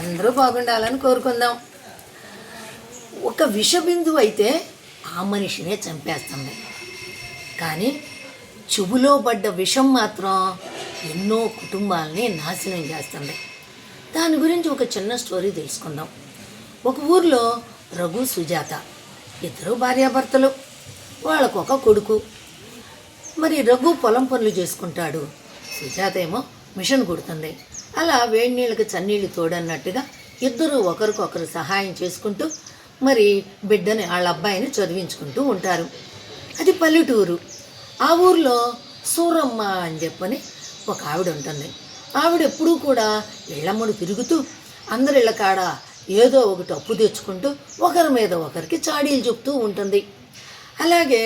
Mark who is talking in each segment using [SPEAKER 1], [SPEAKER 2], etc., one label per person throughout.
[SPEAKER 1] అందరూ బాగుండాలని కోరుకుందాం. ఒక విషబిందువు అయితే ఆ మనిషినే చంపేస్తుంది, కానీ చెవులో పడ్డ విషం మాత్రం ఎన్నో కుటుంబాలని నాశనం చేస్తుంది. దాని గురించి ఒక చిన్న స్టోరీ తెలుసుకుందాం. ఒక ఊర్లో రఘు, సుజాత ఇద్దరు భార్యాభర్తలు. వాళ్ళకు ఒక కొడుకు. మరి రఘు పొలం పనులు చేసుకుంటాడు, సుజాత ఏమో మిషన్ కుడుతుంది. అలా వేడి నీళ్ళకి చన్నీళ్ళు తోడన్నట్టుగా ఇద్దరు ఒకరికొకరు సహాయం చేసుకుంటూ మరి బిడ్డని వాళ్ళ అబ్బాయిని చదివించుకుంటూ ఉంటారు. అది పల్లెటూరు. ఆ ఊర్లో సూరమ్మ అని చెప్పని ఒక ఆవిడ ఉంటుంది. ఆవిడ ఎప్పుడూ కూడా ఇళ్ళమ్మడు తిరుగుతూ అందరి ఇళ్ళ కాడ ఏదో ఒకటి అప్పు తెచ్చుకుంటూ ఒకరి మీద ఒకరికి చాడీలు చెప్తూ ఉంటుంది. అలాగే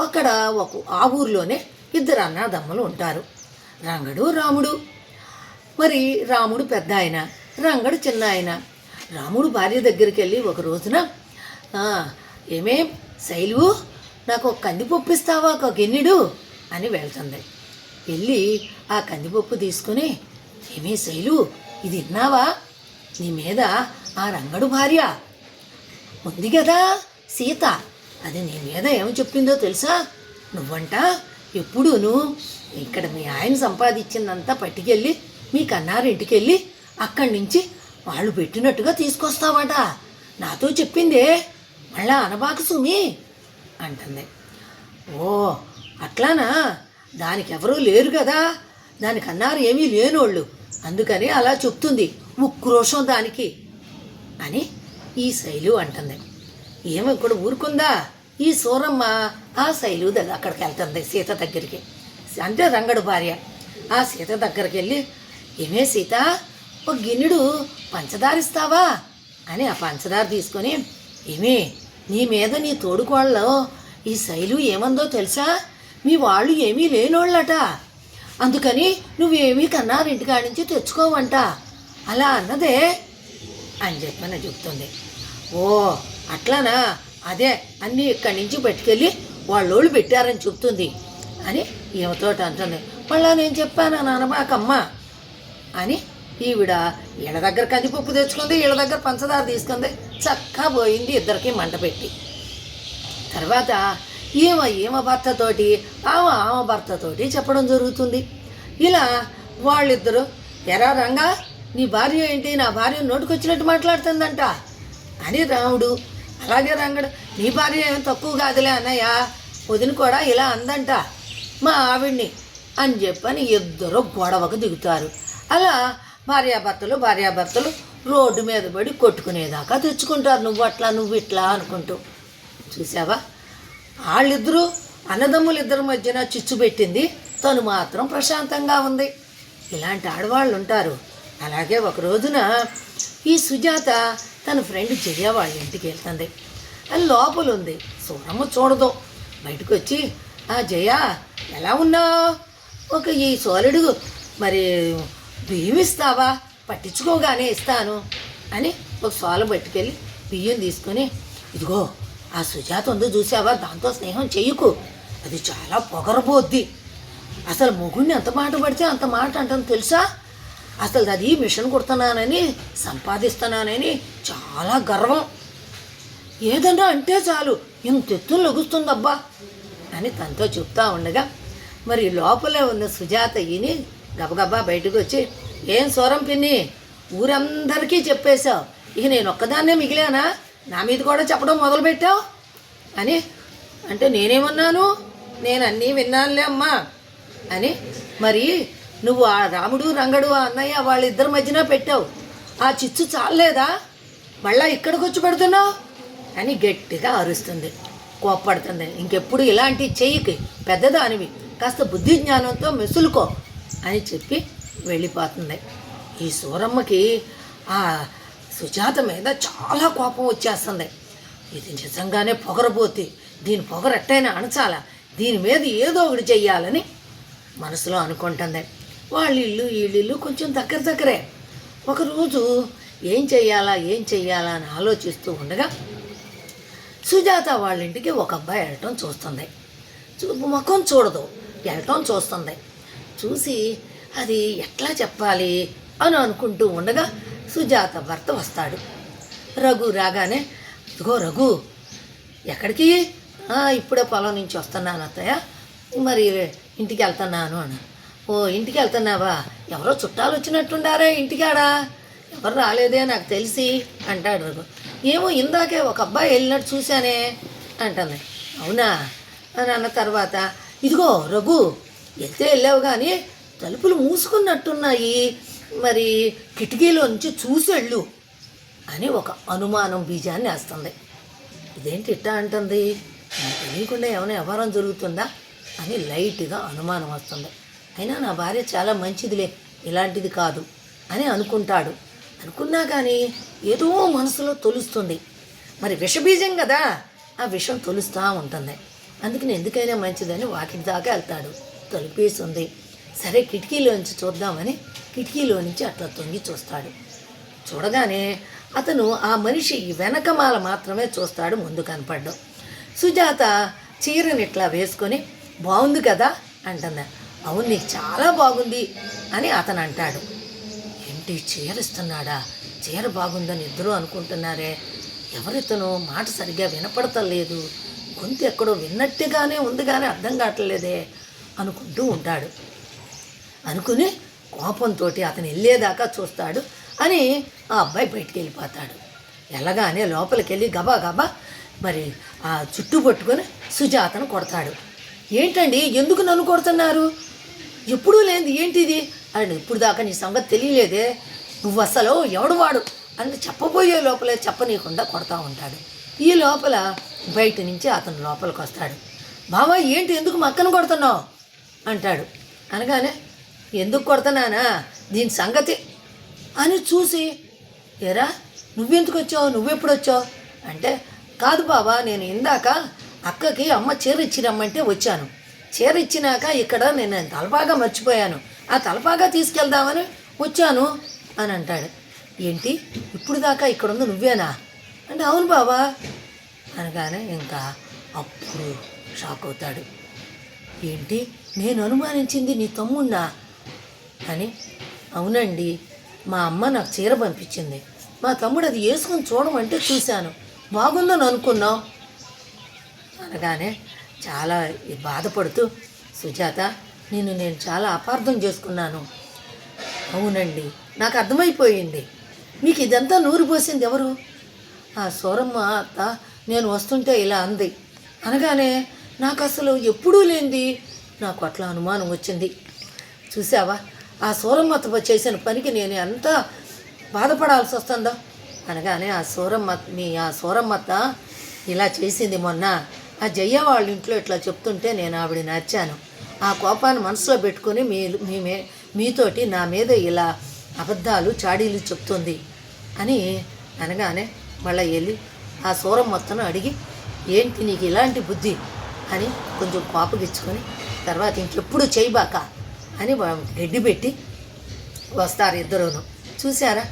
[SPEAKER 1] అక్కడ ఆ ఊర్లోనే ఇద్దరు అన్నదమ్ములు ఉంటారు, రంగడు, రాముడు. మరి రాముడు పెద్ద ఆయన, రంగడు చిన్న ఆయన. రాముడు భార్య దగ్గరికి వెళ్ళి ఒక రోజున, ఏమే శైలు, నాకు ఒక కందిపప్పు ఇస్తావా, ఒక గిన్నెడు అని వెళ్తుంది. వెళ్ళి ఆ కందిపప్పు తీసుకుని, ఏమే శైలు, ఇది విన్నావా, నీ మీద ఆ రంగడు భార్య ఉంది కదా సీత, అది నీ మీద ఏమి చెప్పిందో తెలుసా, నువ్వంట ఎప్పుడూను ఇక్కడ మీ ఆయన సంపాదించిందంతా పట్టుకెళ్ళి మీ కన్నారింటికి వెళ్ళి అక్కడి నుంచి వాళ్ళు పెట్టినట్టుగా తీసుకొస్తావట, నాతో చెప్పిందే, మళ్ళా అనబాకు సుమి అంటుంది. ఓ అట్లానా, దానికి ఎవరూ లేరు కదా, దానికి అన్నారు ఏమీ లేనోళ్ళు, అందుకని అలా చెప్తుంది, ఉక్రోషం దానికి అని ఈ శైలు అంటుంది. ఏమో ఇక్కడ ఊరుకుందా, ఈ సూరమ్మ ఆ శైలు అక్కడికి వెళ్తుంది సీత దగ్గరికి, అంటే రంగడు భార్య. ఆ సీత దగ్గరికి వెళ్ళి, ఏమే సీత, ఒక గిన్నెడు పంచదార ఇస్తావా అని ఆ పంచదార తీసుకొని, ఏమే నీ మీద నీ తోడుకోళ్ళలో ఈ శైలు ఏమందో తెలుసా, మీ వాళ్ళు ఏమీ లేనోళ్ళట, అందుకని నువ్వేమీ కన్నారింటికాడి నుంచి తెచ్చుకోవంట, అలా అన్నదే అని చెప్పని చెప్తుంది. ఓ అట్లానా, అదే అన్నీ ఇక్కడి నుంచి పట్టుకెళ్ళి వాళ్ళోళ్ళు పెట్టారని చెప్తుంది అని ఈమెతోటి అంటుంది. మళ్ళా నేను చెప్పాను నానబాకమ్మ అని ఈవిడ వీళ్ళ దగ్గర కందిపప్పు తెచ్చుకుంది, వీళ్ళ దగ్గర పంచదార తీసుకుంది, చక్కా పోయింది ఇద్దరికి మంట పెట్టి. తర్వాత ఈమె భర్తతోటి ఆమె భర్తతోటి చెప్పడం జరుగుతుంది. ఇలా వాళ్ళిద్దరూ, ఎరా రంగా, నీ భార్య ఏంటి నా భార్య నోటుకొచ్చినట్టు మాట్లాడుతుందంట అని రాముడు, అలాగే రంగడు, నీ భార్య ఏమి తక్కువ కాదులే అన్నయ్య, వదిన కూడా ఇలా అందంట మా ఆవిడ్ని అని చెప్పని ఇద్దరు గొడవకు దిగుతారు. అలా భార్యాభర్తలు రోడ్డు మీద పడి కొట్టుకునేదాకా తెచ్చుకుంటారు, నువ్వు అట్లా నువ్వు ఇట్లా అనుకుంటూ. చూసావా, వాళ్ళిద్దరూ అన్నదమ్ములు ఇద్దరి మధ్యన చిచ్చు పెట్టింది, తను మాత్రం ప్రశాంతంగా ఉంది. ఇలాంటి ఆడవాళ్ళు ఉంటారు. అలాగే ఒక రోజున ఈ సుజాత తన ఫ్రెండ్ జయ వాళ్ళ ఇంటికి వెళ్తుంది. అది లోపల ఉంది, సూరమ్మ చూడదు. బయటకు వచ్చి, ఆ జయ ఎలా ఉన్నావు, ఒక ఈ సోలుడు మరి బియ్యం ఇస్తావా, పట్టించుకోగానే ఇస్తాను అని ఒక సోలం పట్టుకెళ్ళి బియ్యం తీసుకొని, ఇదిగో ఆ సుజాత ఉందో చూసావా, దాంతో స్నేహం చెయ్యకు, అది చాలా పొగరబోద్ది, అసలు మొగుడిని ఎంత మాట పడితే అంత మాట అంటాను తెలుసా, అసలు అది మిషన్ కుడుతున్నానని సంపాదిస్తున్నానని చాలా గర్వం, ఏదన్నా అంటే చాలు ఇంత ఎత్తులు లొగుస్తుందబ్బా అని తనతో చెప్తా ఉండగా, మరి లోపలే ఉన్న సుజాత ఈని గబగబా బయటకు వచ్చి, ఏం సూరం పిన్ని, ఊరందరికీ చెప్పేశావు, ఇక నేను ఒక్కదాన్నే మిగిలానా, నా మీద కూడా చెప్పడం మొదలుపెట్టావు అని అంటే, నేనేమన్నాను, నేను అన్నీ విన్నానులే అమ్మా అని, మరి నువ్వు ఆ రాముడు రంగడు ఆ అన్నయ్య వాళ్ళిద్దరి మధ్యన పెట్టావు, ఆ చిచ్చు చాలేదా, మళ్ళా ఇక్కడికి వచ్చి పెడుతున్నావు అని గట్టిగా అరుస్తుంది, కోప్పడుతుంది. ఇంకెప్పుడు ఇలాంటి చెయ్యికి, పెద్దదానివి, కాస్త బుద్ధి జ్ఞానంతో మెసులుకో అని చెప్పి వెళ్ళిపోతుంది. ఈ సూరమ్మకి ఆ సుజాత మీద చాలా కోపం వచ్చేస్తుంది. ఇది నిజంగానే పొగరబోతి, దీని పొగరట్టైనా అణచాలా, దీని మీద ఏదో ఒకటి చెయ్యాలని మనసులో అనుకుంటుంది. వాళ్ళ ఇల్లు వీళ్ళిల్లు కొంచెం దగ్గరే. ఒకరోజు ఏం చెయ్యాలా అని ఆలోచిస్తూ ఉండగా సుజాత వాళ్ళ ఇంటికి ఒక అబ్బాయి వెళ్ళటం చూస్తుంది. ముఖం చూడదు, వెళ్ళటం చూస్తుంది. చూసి అది ఎట్లా చెప్పాలి అని అనుకుంటూ ఉండగా సుజాత భర్త వస్తాడు. రఘు రాగానే, ఇదిగో రఘు, ఎక్కడికి? ఇప్పుడే పొలం నుంచి వస్తున్నాను అత్తయ్య, మరి ఇంటికి వెళ్తున్నాను అని. ఓ, ఇంటికి వెళ్తున్నావా? ఎవరో చుట్టాలు వచ్చినట్టుండారా ఇంటికాడా? ఎవరు రాలేదే నాకు తెలిసి అంటాడు రఘు. ఏమో ఇందాకే ఒక అబ్బాయి వెళ్ళినట్టు చూశానే అంటుంది. అవునా అని అన్న తర్వాత, ఇదిగో రఘు, వెళ్తే వెళ్ళావు కానీ తలుపులు మూసుకున్నట్టున్నాయి, మరి కిటికీలో నుంచి చూసెళ్ళు అని ఒక అనుమానం బీజాన్ని వేస్తుంది. ఇదేంటి ఇట్టా అంటుంది, నాకు తెలియకుండా ఏమైనా వ్యవహారం జరుగుతుందా అని లైట్గా అనుమానం వస్తుంది. అయినా నా భార్య చాలా మంచిదిలే, ఇలాంటిది కాదు అని అనుకుంటాడు. అనుకున్నా కానీ ఏదో మనసులో తొలుస్తుంది. మరి విషబీజం కదా, ఆ విషం తొలుస్తూ ఉంటుంది. అందుకని ఎందుకైనా మంచిదని వాకిటి దాకా వెళ్తాడు. తలుపేసి ఉంది. సరే కిటికీలోంచి చూద్దామని కిటికీలో నుంచి అట్లా తొంగి చూస్తాడు. చూడగానే అతను ఆ మనిషి వెనకమాల మాత్రమే చూస్తాడు, ముందు కనపడ్డం. సుజాత చీరని ఇట్లా వేసుకొని, బాగుంది కదా అంటుంది. అవును, నీకు చాలా బాగుంది అని అతను అంటాడు. ఏంటి చీర ఇస్తున్నాడా? చీర బాగుందని ఇద్దరు అనుకుంటున్నారే, ఎవరితను మాట సరిగ్గా వినపడతలేదు, గొంతు ఎక్కడో విన్నట్టుగానే ఉంది కానీ అర్థం కావట్లేదే అనుకుంటూ ఉంటాడు. అనుకుని కోపంతో అతను వెళ్ళేదాకా చూస్తాడు అని ఆ అబ్బాయి బయటికి వెళ్ళిపోతాడు. వెళ్ళగానే లోపలికి వెళ్ళి గబా గబా మరి ఆ చుట్టూ పట్టుకొని సుజాతను కొడతాడు. ఏంటండి, ఎందుకు నన్ను కొడుతున్నారు? ఎప్పుడూ లేనిది ఏంటిది అని, ఇప్పుడు దాకా నీ సంగతి తెలియలేదే, నువ్వు అసలు ఎవడు వాడు అని చెప్పబోయే లోపలే చెప్పనీయకుండా కొడతా ఉంటాడు. ఈ లోపల బయట నుంచి అతను లోపలికి వస్తాడు. బావా ఏంటి, ఎందుకు మా అక్కను కొడుతున్నావు అంటాడు. అనగానే, ఎందుకు కొడుతున్నానా, దీని సంగతి అని చూసి, ఏరా నువ్వెందుకు వచ్చావు, నువ్వెప్పుడు వచ్చావు అంటే, కాదు బావా, నేను ఇందాక అక్కకి అమ్మ చీర ఇచ్చి రమ్మంటే వచ్చాను. చీర ఇచ్చినాక ఇక్కడ నేను తలపాగా మర్చిపోయాను, ఆ తలపాగా తీసుకెళ్దామని వచ్చాను అని అంటాడు. ఏంటి, ఇప్పుడు దాకా ఇక్కడ ఉంది నువ్వేనా అంటే, అవును బావా అనగానే ఇంకా అప్పుడు షాక్ అవుతాడు. ఏంటి, నేను అనుమానించింది నీ తమ్ముణ్ణా అని. అవునండి, మా అమ్మ నాకు చీర పంపించింది, మా తమ్ముడు అది వేసుకొని చూడమంటే చూశాను, బాగుందని అనుకున్నాం అనగానే చాలా బాధపడుతూ, సుజాత నేను చాలా అపార్థం చేసుకున్నాను. అవునండి, నాకు అర్థమైపోయింది, మీకు ఇదంతా నూరు పోసింది ఎవరు? ఆ సూరమ్మ అత్త నేను వస్తుంటే ఇలా అంది అనగానే నాకు అసలు ఎప్పుడూ లేనిది నాకు అట్లా అనుమానం వచ్చింది. చూసావా, ఆ సూరమ్మత్త చేసిన పనికి నేను ఎంత బాధపడాల్సి వస్తుందో అనగానే, ఆ సూరమ్మత్త ఇలా చేసింది మొన్న ఆ జయ్య వాళ్ళ ఇంట్లో ఇట్లా చెప్తుంటే నేను ఆవిడ నచ్చాను, ఆ కోపాన్ని మనసులో పెట్టుకుని మీతోటి నా మీద ఇలా అబద్ధాలు చాడీలు చెప్తుంది అని అనగానే, మళ్ళీ వెళ్ళి ఆ సూరమ్మత్తను అడిగి, ఏంటి నీకు ఇలాంటి బుద్ధి అని కొంచెం కోపగిచ్చుకొని, తర్వాత ఇంకెప్పుడు చేయబాక అని గడ్డి పెట్టి వస్తారు ఇద్దరును. చూసారా,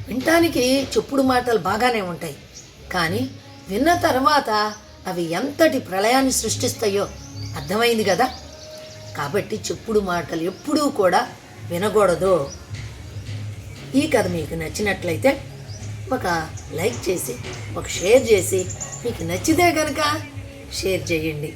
[SPEAKER 1] వినటానికి చెప్పుడు మాటలు బాగానే ఉంటాయి, కానీ విన్న తర్వాత అవి ఎంతటి ప్రళయాన్ని సృష్టిస్తాయో అర్థమైంది కదా. కాబట్టి చెప్పుడు మాటలు ఎప్పుడూ కూడా వినకూడదు. ఈ కథ మీకు నచ్చినట్లయితే ఒక లైక్ చేసి, ఒక షేర్ చేసి, మీకు నచ్చితే కనుక షేర్ చేయండి.